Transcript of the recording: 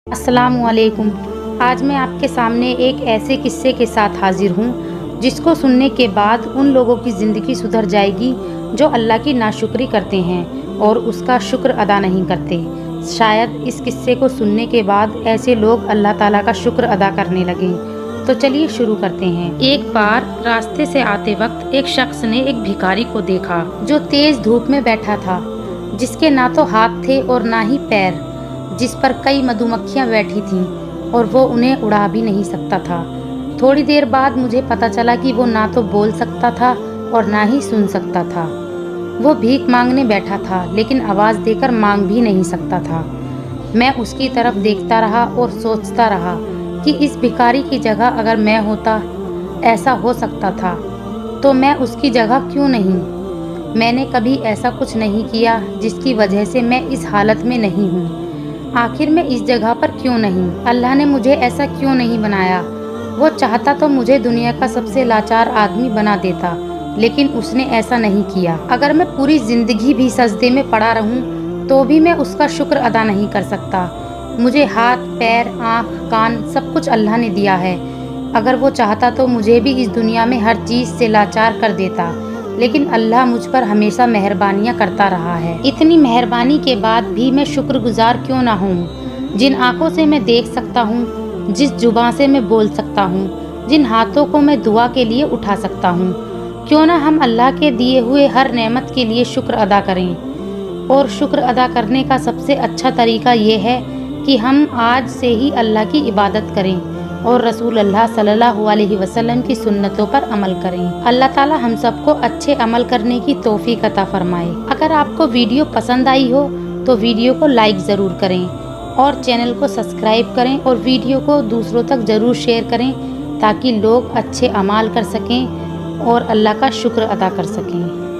अस्सलाम वालेकुम। आज मैं आपके सामने एक ऐसे किस्से के साथ हाजिर हूँ जिसको सुनने के बाद उन लोगों की ज़िंदगी सुधर जाएगी जो अल्लाह की नाशुक्री करते हैं और उसका शुक्र अदा नहीं करते। शायद इस किस्से को सुनने के बाद ऐसे लोग अल्लाह ताला का शुक्र अदा करने लगें। तो चलिए शुरू करते हैं। एक बार रास्ते से आते वक्त एक शख्स ने एक भिखारी को देखा जो तेज धूप में बैठा था, जिसके ना तो हाथ थे और ना ही पैर, जिस पर कई मधुमक्खियां बैठी थीं और वो उन्हें उड़ा भी नहीं सकता था। थोड़ी देर बाद मुझे पता चला कि वो ना तो बोल सकता था और ना ही सुन सकता था। वो भीख मांगने बैठा था, लेकिन आवाज़ देकर मांग भी नहीं सकता था। मैं उसकी तरफ देखता रहा और सोचता रहा कि इस भिखारी की जगह अगर मैं होता, ऐसा हो सकता था तो मैं उसकी जगह क्यों नहीं। मैंने कभी ऐसा कुछ नहीं किया जिसकी वजह से मैं इस हालत में नहीं हूँ। आखिर मैं इस जगह पर क्यों नहीं? अल्लाह ने मुझे ऐसा क्यों नहीं बनाया? वो चाहता तो मुझे दुनिया का सबसे लाचार आदमी बना देता, लेकिन उसने ऐसा नहीं किया। अगर मैं पूरी जिंदगी भी सजदे में पड़ा रहूं, तो भी मैं उसका शुक्र अदा नहीं कर सकता। मुझे हाथ, पैर, आँख, कान सब कुछ अल्लाह ने दिया है। अगर वो चाहता तो मुझे भी इस दुनिया में हर चीज़ से लाचार कर देता, लेकिन अल्लाह मुझ पर हमेशा मेहरबानियाँ करता रहा है। इतनी मेहरबानी के बाद भी मैं शुक्रगुजार क्यों ना हूँ? जिन आँखों से मैं देख सकता हूँ, जिस जुबान से मैं बोल सकता हूँ, जिन हाथों को मैं दुआ के लिए उठा सकता हूँ, क्यों ना हम अल्लाह के दिए हुए हर नेमत के लिए शुक्र अदा करें। और शुक्र अदा करने का सबसे अच्छा तरीका ये है कि हम आज से ही अल्लाह की इबादत करें और रसूल अल्लाह सल्लल्लाहु अलैहि वसल्लम की सुन्नतों पर अमल करें। अल्लाह ताला हम सबको अच्छे अमल करने की तौफीक अता फरमाए। अगर आपको वीडियो पसंद आई हो तो वीडियो को लाइक ज़रूर करें और चैनल को सब्सक्राइब करें और वीडियो को दूसरों तक ज़रूर शेयर करें, ताकि लोग अच्छे अमाल कर सकें और अल्लाह का शुक्र अदा कर सकें।